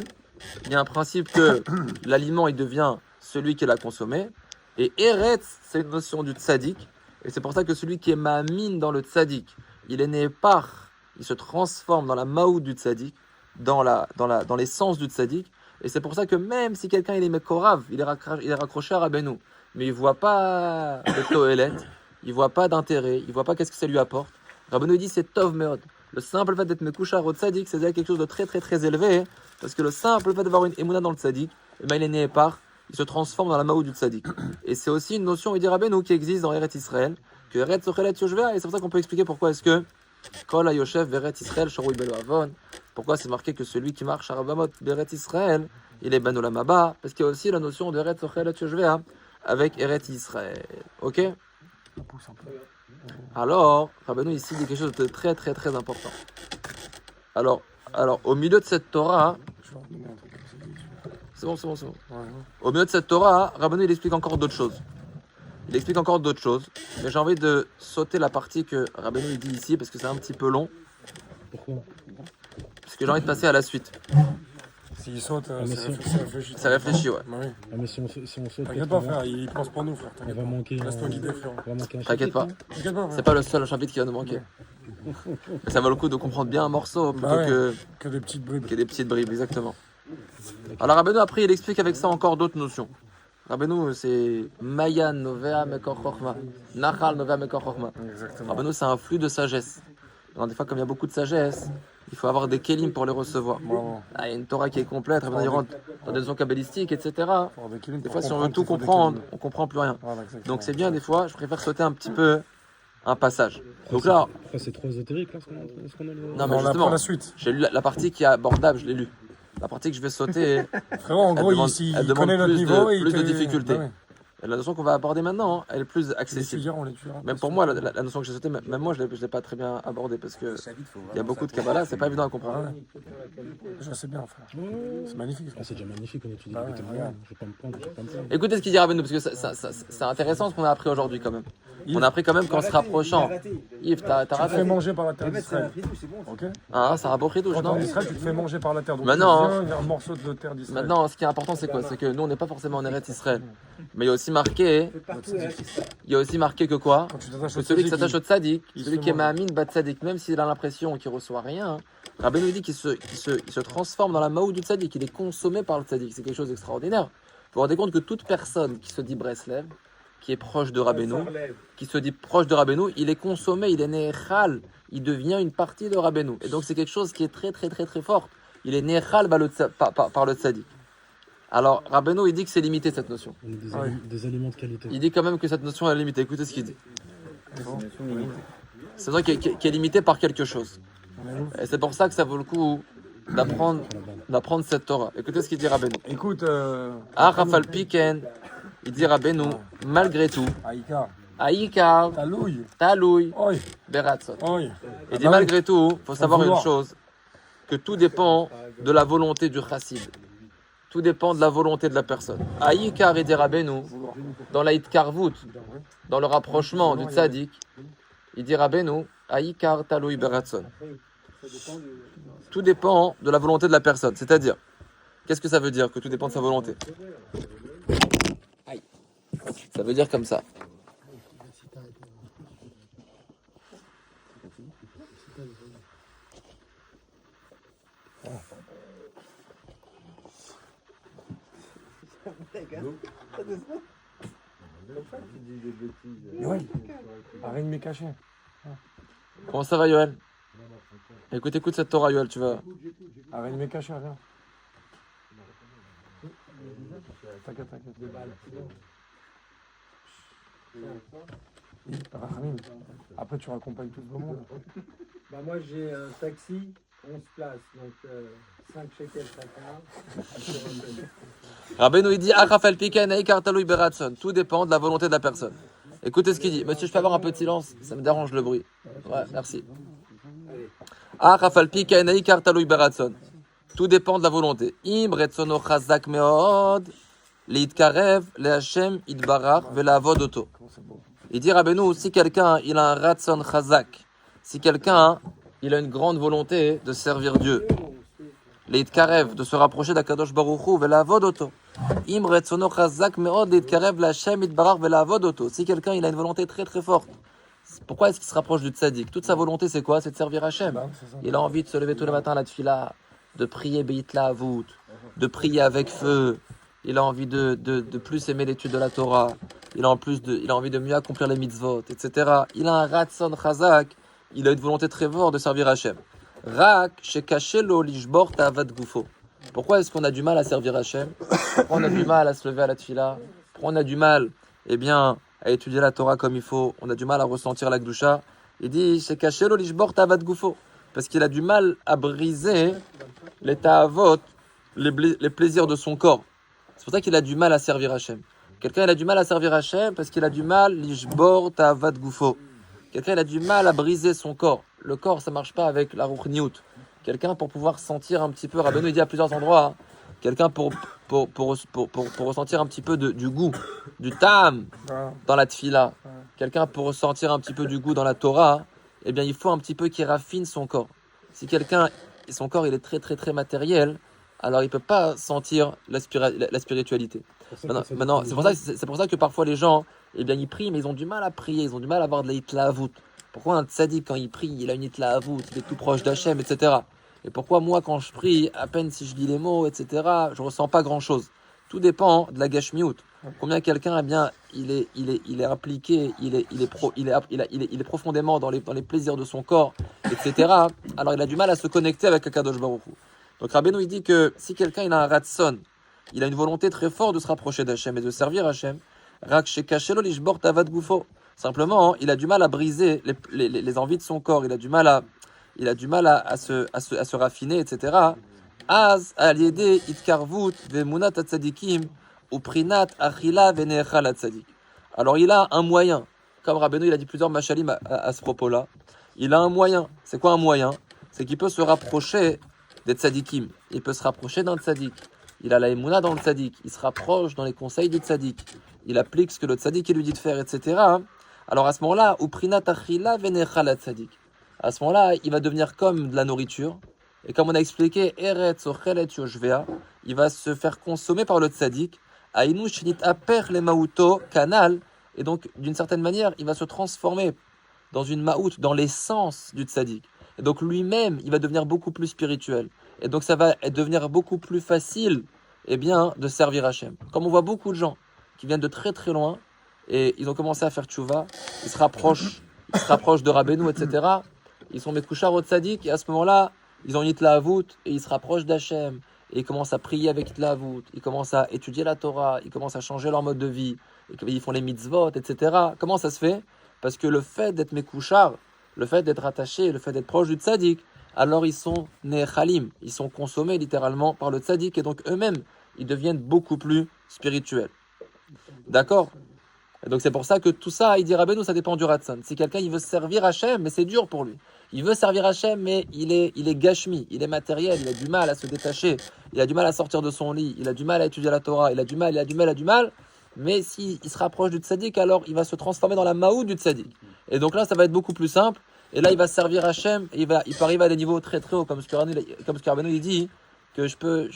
Speaker 1: Il y a un principe que l'aliment il devient celui qui l'a consommé. Et Eretz, c'est une notion du tzaddik. Et c'est pour ça que celui qui est Ma'amin dans le tzaddik, il est né par, il se transforme dans la Maout du tzaddik, dans l'essence du tzaddik. Et c'est pour ça que même si quelqu'un il est Mekorav, il est raccroché à Rabbeinu, mais il ne voit pas le Tohelet, il ne voit pas d'intérêt, il ne voit pas qu'est-ce que ça lui apporte. Rabbeinu dit c'est Tov Meod. Le simple fait d'être Mekouchar au Tzadik, c'est déjà quelque chose de très très très élevé, parce que le simple fait d'avoir une Emouna dans le Tzadik, il est né par, il se transforme dans la Maou du Tzadik. Et c'est aussi une notion, il dit Rabbeinu, qui existe dans Eretz Israël, que Eretz Ochelet Yoshvea, et c'est pour ça qu'on peut expliquer pourquoi est-ce que Kol HaYoshev Eretz Israël Sharoui Belo Avon, pourquoi c'est marqué que celui qui marche à Rabamot Eretz Israël, il est Ben Olam Haba, parce qu'il y a aussi la notion de Eretz Ochelet Yoshvea avec Eretz Israël. Ok? Alors, Rabbeinu ici dit quelque chose de très très très important. Alors au milieu de cette Torah, c'est bon. Au milieu de cette Torah, Rabbeinu il explique encore d'autres choses. Mais j'ai envie de sauter la partie que Rabbeinu il dit ici parce que c'est un petit peu long.
Speaker 2: Pourquoi?
Speaker 1: Parce que j'ai envie de passer à la suite.
Speaker 5: S'il saute,
Speaker 1: Ça réfléchit, ouais.
Speaker 5: Bah oui.
Speaker 2: Ah, mais si on saute,
Speaker 5: T'inquiète pas, frère, il pense pour nous, frère.
Speaker 2: on va manquer.
Speaker 5: Laisse-toi guider, frère.
Speaker 2: On va manquer un
Speaker 1: T'inquiète pas.
Speaker 5: T'inquiète pas,
Speaker 1: C'est
Speaker 5: frère.
Speaker 1: pas le seul chapitre qui va nous manquer. Mais ça vaut le coup de comprendre bien un morceau plutôt
Speaker 5: Bah ouais.
Speaker 1: que
Speaker 5: Que des petites bribes.
Speaker 1: des petites bribes, exactement. Alors Rabbeinu après il explique avec ça encore d'autres notions. Rabbeinu c'est Mayan Novea Mekor Chochma, Nachal Novea Mekor Chochma.
Speaker 5: Exactement.
Speaker 1: Rabbeinu c'est un flux de sagesse. Alors, des fois comme il y a beaucoup de sagesse, il faut avoir des kelim pour les recevoir.
Speaker 5: Bravo.
Speaker 1: Ah, il y a une Torah qui est complète, Rabbeinu il rentre dans des notions kabbalistiques, etc.
Speaker 5: Pour des kilomètres,
Speaker 1: Des
Speaker 5: pour
Speaker 1: fois si on veut
Speaker 5: comprendre,
Speaker 1: tout
Speaker 5: il faut des
Speaker 1: comprendre,
Speaker 5: kilomètres.
Speaker 1: on comprend plus rien.
Speaker 5: Voilà, exactement.
Speaker 1: Donc c'est bien des fois, je préfère sauter un petit peu un passage. Donc là,
Speaker 2: Pourquoi c'est trop ésotérique là ce qu'on a lu?
Speaker 1: non, mais
Speaker 5: On apprend
Speaker 1: justement,
Speaker 5: la suite.
Speaker 1: j'ai lu la partie qui est abordable, je l'ai lue. La partie que je vais sauter,
Speaker 5: Frérot, en
Speaker 1: Elle
Speaker 5: gros,
Speaker 1: demande-
Speaker 5: il
Speaker 1: elle demande
Speaker 5: connaît notre
Speaker 1: plus de-
Speaker 5: niveau et il
Speaker 1: plus de
Speaker 5: te-
Speaker 1: difficultés.
Speaker 5: Bah ouais.
Speaker 1: la notion qu'on va aborder maintenant, elle est plus
Speaker 5: Les
Speaker 1: accessible.
Speaker 5: étudiants, on les tuera.
Speaker 1: Même pour moi, la notion que j'ai sautée, même moi, je ne l'ai pas très bien abordée parce que il y a beaucoup de Kabbalah, c'est pas évident à comprendre.
Speaker 5: Je sais bien, frère. C'est magnifique.
Speaker 2: Ah, c'est déjà magnifique, on étudie
Speaker 5: Ah
Speaker 2: le
Speaker 5: ouais,
Speaker 2: côté
Speaker 5: regarde.
Speaker 2: Je vais pas me prendre.
Speaker 1: Écoutez ce qu'il dit Rabbeinu, parce que c'est intéressant ce qu'on a appris aujourd'hui quand même. On a appris quand même qu'en se rapprochant. Yves, t'as
Speaker 5: Tu te
Speaker 1: raté.
Speaker 5: fais manger par la terre d'Israël. Ok.
Speaker 1: Ah, ça rapporte
Speaker 5: Quand
Speaker 1: douche,
Speaker 5: t'es en
Speaker 1: non?
Speaker 5: Israël, tu te fais manger par la terre. Donc
Speaker 1: Maintenant,
Speaker 5: tu viens un morceau de terre d'Israël.
Speaker 1: Maintenant, ce qui est important, c'est quoi? C'est que nous, on n'est pas forcément en Eretz Israël. Mais il y a aussi marqué, que quoi?
Speaker 5: Quand tu t'attaches
Speaker 1: Que
Speaker 5: au
Speaker 1: celui qui
Speaker 5: tzaddik,
Speaker 1: s'attache au tzaddik,
Speaker 5: il
Speaker 1: celui
Speaker 5: se
Speaker 1: qui est
Speaker 5: mange.
Speaker 1: Ma'amin bat tzaddik, même s'il a l'impression qu'il reçoit rien, Rabbeinu dit qu'il se transforme dans la maou du tzaddik, il est consommé par le tzaddik. C'est quelque chose d'extraordinaire. Vous vous rendez compte que toute personne qui se dit Breslev, qui est proche de Rabbeinu, il est consommé, il est nechal, il devient une partie de Rabbeinu. Et donc c'est quelque chose qui est très très très très fort. Il est nechal par le tzaddik. Alors Rabbeinu il dit que c'est limité cette notion.
Speaker 2: On est
Speaker 5: Ouais.
Speaker 2: des aliments de qualité.
Speaker 1: Il dit quand même que cette notion est limitée. Écoutez ce qu'il dit. C'est vrai qu'elle est limitée par quelque chose. Et c'est pour ça que ça vaut le coup d'apprendre cette Torah. Écoutez ce qu'il dit Rabbeinu.
Speaker 5: Écoute,
Speaker 1: Ah, Rafal Piken, il dit Rabbeinu, malgré tout,
Speaker 5: Aïka,
Speaker 1: Aïkar,
Speaker 5: ta louille.
Speaker 1: Talouy,
Speaker 5: Oi,
Speaker 1: Beratzot.
Speaker 5: oi.
Speaker 1: Il dit malgré tout, il faut savoir une
Speaker 5: vouloir.
Speaker 1: chose, que tout dépend de la volonté du chassid. Tout dépend de la volonté de la personne. Aïkar, il dit Rabbeinu, dans la Hitkarvut, dans le rapprochement du tzaddik, il dit Rabbeinu, Aïkar, Talouy, Beratzot. Tout dépend de la volonté de la personne. C'est-à-dire, qu'est-ce que ça veut dire que tout dépend de sa volonté? Aïe. Ça veut dire comme ça.
Speaker 2: Yoel, arrête de me cacher.
Speaker 1: Comment ça va, Yoel? Écoute cette Torah, Yoel, tu vas.
Speaker 2: Arrête de me cacher, rien. T'inquiète. Rachamim. Après, tu raccompagnes tout le monde.
Speaker 4: Bah moi j'ai un taxi, 11 places, donc 5 shekels chacun.
Speaker 1: Rabbeinu, il dit Achafal Pika Naikar Talui Beratson. Tout dépend de la volonté de la personne. Écoutez ce qu'il dit. Monsieur, je peux avoir un peu de silence? Ça me dérange le bruit. Ouais, merci. Achafal Pika Naikar Talui Beratson. Tout dépend de la volonté. Im Retsono Chazak Meod. Leitkarev, le Hashem, Idbarach, Velavod Oto. Il dit Rabbeinu, si quelqu'un il a un Ratson Chazak, si quelqu'un il a une grande volonté de servir Dieu, Leitkarev, de se rapprocher d'Akadosh Baruch Hu, Velavod Oto. Im Retsono Chazak Meod, Leitkarev, le Hashem, Idbarach, Velavod Oto. Si quelqu'un il a une volonté très très forte, pourquoi est-ce qu'il se rapproche du tzaddik? Toute sa volonté c'est quoi? C'est de servir Hashem. Il a envie de se lever tous les matins à la tefila, de prier Beit Lahavut, de prier avec feu. Il a envie de plus aimer l'étude de la Torah. Il a envie de mieux accomplir les mitzvot, etc. Il a un ratson chazak. Il a une volonté très forte de servir Hachem. Rak shekashelo lishbor ta'avad gufo. Pourquoi est-ce qu'on a du mal à servir Hachem? Pourquoi on a du mal à se lever à la tefila? Pourquoi on a du mal, à étudier la Torah comme il faut? On a du mal à ressentir la kedusha. Il dit shekashelo lishbor ta'avad gufo. Parce qu'il a du mal à briser les ta'avot, les plaisirs de son corps. C'est pour ça qu'il a du mal à servir Hachem. Quelqu'un il a du mal à servir Hachem parce qu'il a du mal lishbor ta'avad gufo. Quelqu'un il a du mal à briser son corps. Le corps ça marche pas avec la ruchniut. Quelqu'un pour pouvoir sentir un petit peu, Rabbeinu il dit à plusieurs endroits, quelqu'un pour ressentir un petit peu du goût, du tam dans la tefila. Quelqu'un pour ressentir un petit peu du goût dans la Torah, eh bien il faut un petit peu qu'il raffine son corps. Si quelqu'un, son corps il est très très très matériel, alors il ne peut pas sentir la spiritualité. Maintenant, c'est pour ça que parfois les gens, eh bien, ils prient, mais ils ont du mal à prier, ils ont du mal à avoir de la hitlahavut. Pourquoi un tzaddik, quand il prie, il a une hitlahavut, il est tout proche d'Hachem, etc. Et pourquoi moi, quand je prie, à peine si je lis les mots, etc., je ne ressens pas grand-chose. Tout dépend de la gashmiut. Combien quelqu'un, eh bien, il est impliqué, il est profondément dans les plaisirs de son corps, etc. Alors il a du mal à se connecter avec Akadosh Baruch Hu. Donc Rabbeinu il dit que si quelqu'un il a un ratson, il a une volonté très forte de se rapprocher d'Hachem et de servir Hachem, simplement il a du mal à briser les envies de son corps, il a du mal à se raffiner, etc. Az aliede itkarvut vemunat atzadikim uprinat achila veneechal atzadik. Alors il a un moyen, comme Rabbeinu il a dit plusieurs machalim à ce propos-là, il a un moyen. C'est quoi un moyen? C'est qu'il peut se rapprocher des tzadikim. Il peut se rapprocher d'un tzadik. Il a la émouna dans le tzadik. Il se rapproche dans les conseils du tzadik. Il applique ce que le tzadik lui dit de faire, etc. Alors à ce moment-là, uprinat achila venechal tzadik. À ce moment-là, il va devenir comme de la nourriture. Et comme on a expliqué, eretz ochelet yoshvea, il va se faire consommer par le tzadik. Ainu shnit aper le mauto kanal. Et donc, d'une certaine manière, il va se transformer dans une maout, dans l'essence du tzadik. Et donc lui-même, il va devenir beaucoup plus spirituel. Et donc ça va devenir beaucoup plus facile, de servir Hachem. Comme on voit beaucoup de gens qui viennent de très très loin et ils ont commencé à faire tchouva, ils se rapprochent de Rabbeinu, etc. Ils sont mekouchar au tzaddik et à ce moment-là, ils ont une hitlahavut et ils se rapprochent d'Hachem et ils commencent à prier avec hitlahavut, ils commencent à étudier la Torah, ils commencent à changer leur mode de vie, et ils font les mitzvot, etc. Comment ça se fait? Parce que le fait d'être mekouchar, le fait d'être attaché, le fait d'être proche du tzaddik, alors ils sont nechalim, ils sont consommés littéralement par le tzaddik et donc eux-mêmes, ils deviennent beaucoup plus spirituels. D'accord? Et donc c'est pour ça que tout ça, il dit Rabbeinu, ça dépend du ratson. Si quelqu'un il veut servir Hachem, mais c'est dur pour lui. Il veut servir Hachem, mais il est gashmi, il est matériel, il a du mal à se détacher, il a du mal à sortir de son lit, il a du mal à étudier la Torah, il a du mal. Mais s'il se rapproche du tzaddik, alors il va se transformer dans la maout du tzaddik. Et donc là, ça va être beaucoup plus simple. Et là, il va servir Hachem. Et il peut arriver à des niveaux très très hauts, comme ce que Rabbeinu il dit, que je peux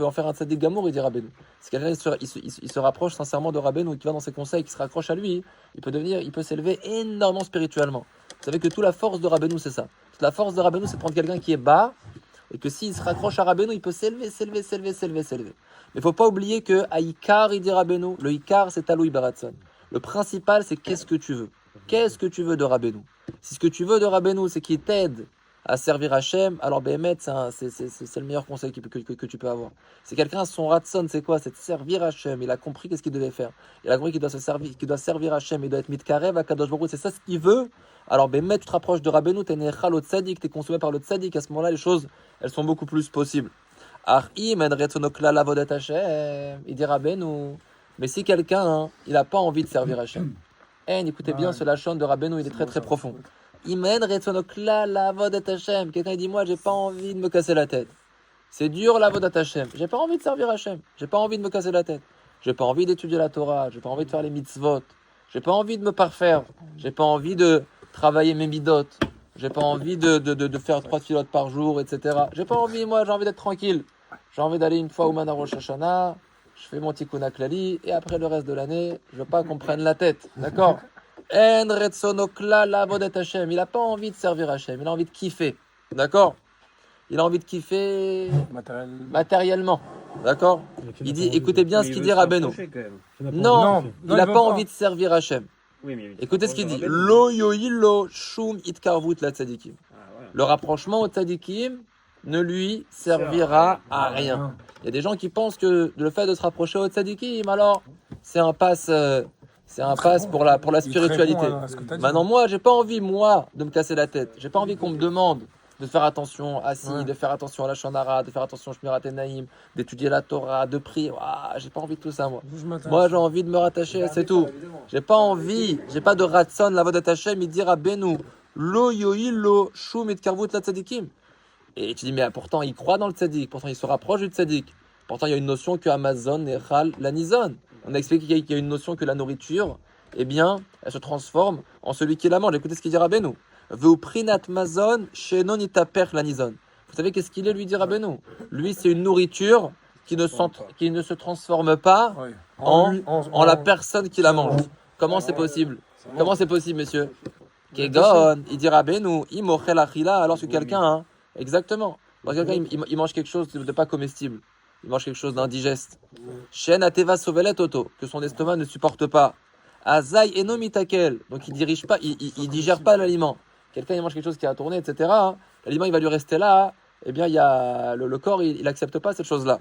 Speaker 1: en faire un tzaddik gamour, il dit Rabbeinu. Si quelqu'un il se rapproche sincèrement de Rabbeinu, qui va dans ses conseils, qui se raccroche à lui, il peut s'élever énormément spirituellement. Vous savez que toute la force de Rabbeinu, c'est ça. Toute la force de Rabbeinu, c'est de prendre quelqu'un qui est bas, et que s'il se raccroche à Rabbeinu, il peut s'élever. Mais il faut pas oublier que à Ikar, il dit Rabbeinu, le Ikar, c'est Taloui Baratzon. Le principal, c'est qu'est-ce que tu veux. Qu'est-ce que tu veux de Rabbeinu? Si ce que tu veux de Rabbeinu, c'est qu'il t'aide à servir Hachem, alors Béhémet, c'est le meilleur conseil que tu peux avoir. C'est quelqu'un, son ratson, c'est quoi? C'est de servir Hachem. Il a compris qu'est-ce qu'il devait faire. Il a compris qu'il doit se servir, qu'il doit servir Hachem, il doit être mitkarev à Kadosh Baruch Hu. C'est ça ce qu'il veut. Alors Béhémet, tu te rapproches de Rabbeinu, t'es nechal au tzadik, t'es consommé par le tzadik. À ce moment-là, les choses, elles sont beaucoup plus possibles. Ar'im en retzonokla lavodat Hachem. Il dit Rabbeinu. Mais si quelqu'un, il n'a pas envie de servir Hachem. Écoutez bien ce lachon de Rabbeinu, il est très très profond. Imen retzonokla lavodat Hachem. Quelqu'un dit moi, j'ai pas envie de me casser la tête. C'est dur l'avodat Hachem. J'ai pas envie de servir Hachem. J'ai pas envie de me casser la tête. J'ai pas envie d'étudier la Torah. J'ai pas envie de faire les mitzvot. J'ai pas envie de me parfaire. J'ai pas envie de travailler mes midot. J'ai pas envie de faire 3 filotes par jour, etc. J'ai pas envie, moi, j'ai envie d'être tranquille. J'ai envie d'aller une fois au Mana Rosh Hashanah. Je fais mon tikkun klali et après le reste de l'année, je veux pas qu'on prenne la tête. D'accord? En retzonokla lavodat Hachem. Il a pas envie de servir Hachem. Il a envie de kiffer. D'accord? Il a envie de kiffer matériellement. D'accord? Il dit, écoutez bien ce qu'il dit Rabbeinu. Non, il n'a pas envie de servir Hachem. Écoutez ce qu'il dit. Lo yoilo shum itkarvut la tzadikim. Le rapprochement au tzadikim ne lui servira à rien. Il y a des gens qui pensent que le fait de se rapprocher au tzadikim, alors c'est un passe pour la spiritualité. Maintenant, moi, j'ai pas envie, de me casser la tête. J'ai pas envie qu'on me demande de faire attention de faire attention à la Shonara, de faire attention au Shmirat Enaim, d'étudier la Torah, de prier. J'ai pas envie de tout ça, moi. Moi, j'ai envie de me rattacher, c'est tout. J'ai pas envie, j'ai pas de ratson, la vodat Hashem, il dira Benu, lo yoilo, shum et karvut la tzadikim. Et tu dis, mais pourtant, il croit dans le tzadik, pourtant, il se rapproche du tzadik. Pourtant, il y a une notion que Amazon et Chal la nizon. On a expliqué qu'il y a une notion que la nourriture, eh bien, elle se transforme en celui qui la mange. Écoutez ce qu'il dit Rabbeinu. Veuprinat mazon shenon itaper la nizon. Vous savez qu'est-ce qu'il est, lui dit Rabbeinu? Lui, c'est une nourriture qui ne se transforme pas en la personne qui la mange. Comment c'est possible? Comment c'est possible, monsieur? Kegon, il dit Rabbeinu, imochel achila, alors que quelqu'un, exactement, quelqu'un il mange quelque chose de pas comestible. Il mange quelque chose d'indigeste. Shen ateva sovelet auto, que son estomac ne supporte pas. Azai enomitakel, donc il dirige pas, il digère pas l'aliment. Quelqu'un il mange quelque chose qui a tourné, etc. L'aliment il va lui rester là. Eh bien il y a le corps il accepte pas cette chose-là.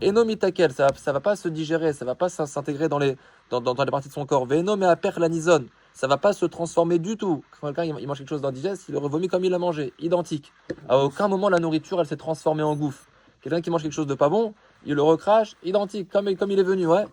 Speaker 1: Enomitakel, ça va pas se digérer, ça va pas s'intégrer dans les parties de son corps. Veno me aper lanizon, ça va pas se transformer du tout. Quand quelqu'un il mange quelque chose d'indigeste, il le revomit comme il l'a mangé, identique. À aucun moment la nourriture elle s'est transformée en gouffre. Quelqu'un qui mange quelque chose de pas bon, il le recrache, identique, comme il est venu, ouais.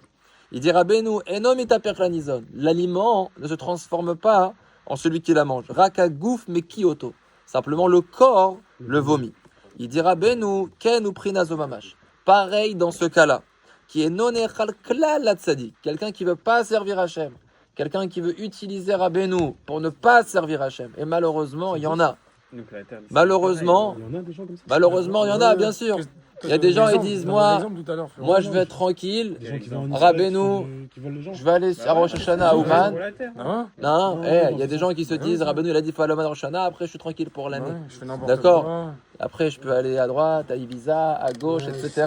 Speaker 1: Il dira Benu, enom itaper lanizon. L'aliment ne se transforme pas en celui qui la mange. Raka gouf mais kioto. Simplement le corps le vomit. Il dira Benu, ken ou prinazomamash. Pareil dans ce cas-là. Qui est non echal klal la tzadik. Quelqu'un qui veut pas servir Hachem. Quelqu'un qui veut utiliser Rabbeinu pour ne pas servir Hachem. Et malheureusement, il y en a. Malheureusement, il y en a, bien sûr. Il y a des gens qui disent moi je vais être tranquille, Rabbeinu, je vais aller à Rosh Hashanah à Ouman. Non, il y a des gens qui se disent Rabbeinu il a dit faut aller à Rosh Hashanah, après je suis tranquille pour l'année. D'accord. Après je peux aller à droite, à Ibiza, à gauche, etc.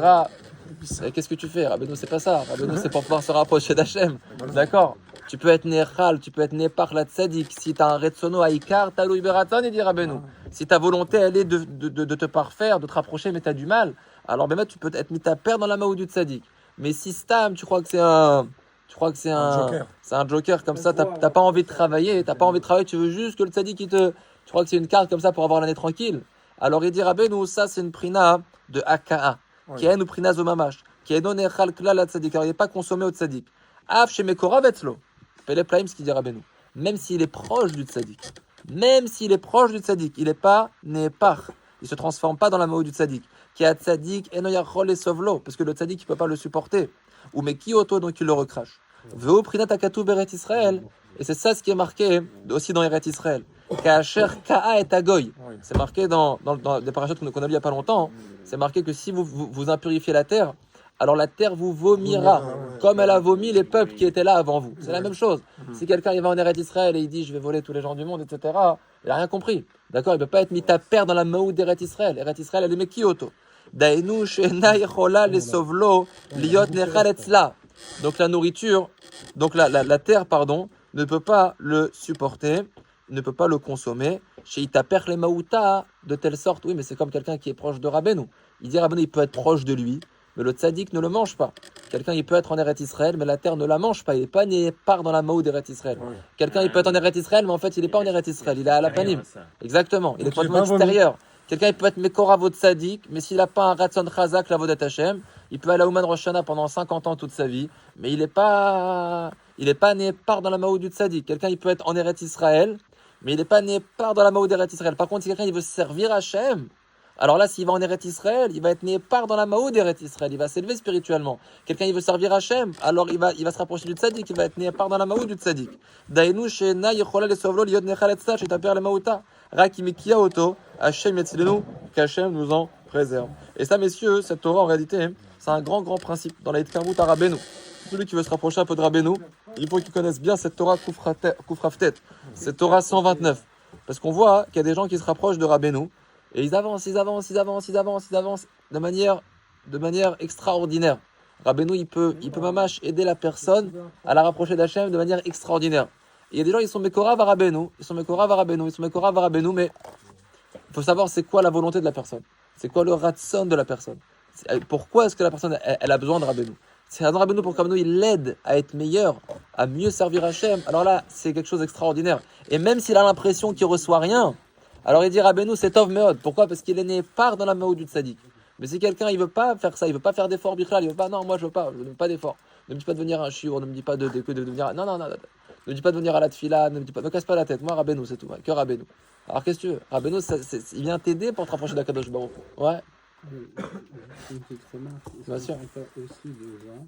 Speaker 1: Et qu'est-ce que tu fais? Rabbeinu c'est pas ça. Rabbeinu c'est pour pouvoir se rapprocher d'Hachem. D'accord. Tu peux être Nechal, tu peux être Nepar la Tzadik. Si tu as un Retsono à Ikar, t'as Louis Beraton et dit Rabbeinu. Si ta volonté elle est de te parfaire, de te rapprocher, mais tu as du mal, alors ben, tu peux être mis ta paire dans la main du Tzadik. Mais si Stam, tu crois que c'est un joker comme ça, t'as pas envie de travailler, tu veux juste que le Tzadik tu crois que c'est une carte comme ça pour avoir l'année tranquille. Alors il dit Rabbeinu, ça c'est une prina de Aka'a, qui est une prina zomamash, qui est non echal klal la Tzadik, car il n'est pas consommé au Tzadik. Af chez Mekora Vetzlo. Pele Plaim, ce qu'il dit Rabbeinu. Même s'il est proche du tzaddik, il n'est pas népar. Il ne se transforme pas dans la maou du tzaddik. Qui a tzaddik, enoyachol et sovlo, parce que le tzaddik, il ne peut pas le supporter. Ou mais qui auto, donc il le recrache. Veo prinat akatu beret Israël. Et c'est ça ce qui est marqué aussi dans Eret Israël. Ka'asher ka'a et agoy. C'est marqué dans des parachutes qu'on a lu il n'y a pas longtemps. C'est marqué que si vous impurifiez la terre, alors la terre vous vomira, comme elle a vomi les peuples qui étaient là avant vous. C'est la même chose. Si quelqu'un il va en Eretz Israël et il dit je vais voler tous les gens du monde, etc., il n'a rien compris. D'accord, il ne peut pas être mis à perdre dans la maout d'Eretz Israël. Eretz Israël, elle est Mekioto. Dainu she'ena yechola lesovlo liot nechal etzla. Donc la nourriture, donc la terre, pardon, ne peut pas le supporter, ne peut pas le consommer. Chez Itaper les Maouta, de telle sorte, oui, mais c'est comme quelqu'un qui est proche de Rabbeinu. Il dit Rabbeinu, il peut être proche de lui, mais le tzaddik ne le mange pas. Quelqu'un, il peut être en Eretz Israël, mais la terre ne la mange pas. Il n'est pas né part dans la Maou d'Eretz Israël. Quelqu'un, il peut être en Eretz Israël, mais en fait, il n'est pas en Eretz Israël. Il est à la Panim. Exactement. Il est complètement extérieur. Quelqu'un, il peut être Mekoravo tzaddik, mais s'il n'a pas un Ratson Chazak, l'avodat Hashem, il peut aller à Ouman Rosh Hashanah pendant 50 ans toute sa vie, mais il n'est pas né part dans la Maou du tzaddik. Quelqu'un, il peut être en Eretz Israël, mais il n'est pas né part dans la Maou d'Eretz Israël. Par contre, si quelqu'un il veut servir Hashem, alors là, s'il va en Eretz Israël, il va être né part dans la Maou d'Eretz Israël. Il va s'élever spirituellement. Quelqu'un il veut servir Hashem, alors il va se rapprocher du tzaddik, il va être né part dans la Maou du tzaddik. Dainu she'ena yechola lesovlo liot nechal etzla shetaper le maouta. Rak imikia oto, Hashem yetzilenu, qu'Hashem nous en préserve. Et ça, messieurs, cette Torah, en réalité, c'est un grand principe dans la Hitkarmut à Rabbeinu. Celui qui veut se rapprocher un peu de Rabbeinu, il faut qu'il connaisse bien cette Torah Koufraftet, cette Torah 129. Parce qu'on voit qu'il y a des gens qui se rapprochent de Rabbeinu, et ils avancent de manière extraordinaire. Rabbeinu, il peut mamash aider la personne à la rapprocher d'Hachem de manière extraordinaire. Et il y a des gens, ils sont Mekorav à Rabbeinu, mais il faut savoir c'est quoi la volonté de la personne. C'est quoi le ratson de la personne. Pourquoi est-ce que la personne, elle a besoin de Rabbeinu. C'est un Rabbeinu pour que Rabbeinu, il l'aide à être meilleur, à mieux servir Hachem. Alors là, c'est quelque chose d'extraordinaire. Et même s'il a l'impression qu'il reçoit rien, alors il dit Rabbeinu, c'est Tov Meod. Pourquoi? Parce qu'il est né part dans la Maou du Tzadik. Mais si quelqu'un, il veut pas faire ça, il veut pas faire d'efforts, Bichlal, il veut pas, non, moi je veux pas d'efforts. Ne me dis pas de venir à un shiur, ne me dis pas de devenir, non. Ne me dis pas de venir à la tfila, me casse pas la tête. Moi, Rabbeinu, c'est tout. Ouais, que Rabbeinu. Alors qu'est-ce que tu veux? Rabbeinu, il vient t'aider pour te rapprocher d'Akadosh Baruch Hu. Ouais.
Speaker 2: Une petite remarque.
Speaker 1: Bien sûr.
Speaker 2: On parle aussi de gens,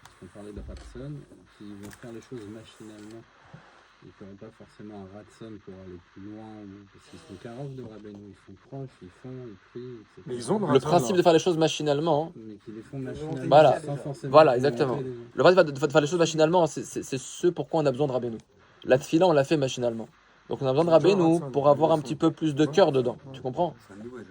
Speaker 2: parce qu'on parlait de Ratson, qui vont faire les choses machinalement. Ils ne feront pas forcément un Ratson pour aller plus loin, parce qu'ils sont carottes de Rabbeinu, ils sont proches, ils font, ils prient, etc.
Speaker 5: Mais ils ont
Speaker 1: Le principe de faire les choses machinalement.
Speaker 2: Mais qui les font machinalement.
Speaker 1: Voilà.
Speaker 2: Sans forcément
Speaker 1: Voilà, exactement. Le principe de faire les choses machinalement, c'est ce pourquoi on a besoin de Rabbeinu. La tfila, on l'a fait machinalement. Donc on a besoin de Rabbeinu pour avoir un petit peu plus de cœur dedans. Tu comprends?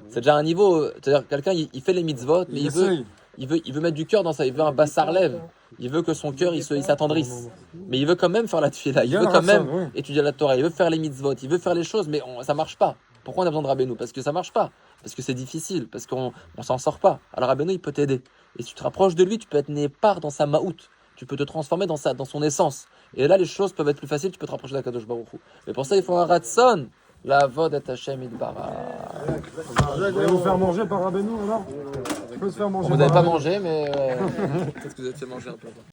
Speaker 1: C'est déjà un niveau. C'est-à-dire quelqu'un il fait les mitzvot, mais il veut mettre du cœur dans ça. Il veut un bassar lève. Il veut que son cœur il s'attendrisse. Mais il veut quand même faire la tfila. Il veut quand même étudier la Torah. Il veut faire les mitzvot. Il veut faire les choses, mais ça marche pas. Pourquoi on a besoin de Rabbeinu? Parce que ça marche pas. Parce que c'est difficile. Parce qu'on s'en sort pas. Alors Rabbeinu il peut t'aider. Et si tu te rapproches de lui, tu peux être né part dans sa maout. Tu peux te transformer dans son essence. Et là, les choses peuvent être plus faciles, tu peux te rapprocher d'Akadosh Baruch Hu. Mais pour ça, il faut un ratson. La vod et Hashem Idbara.
Speaker 3: Vous allez vous faire manger par Rabbeinu alors? Je peux se faire manger.
Speaker 1: Vous n'avez pas mangé, mais peut-être que vous avez fait manger un peu.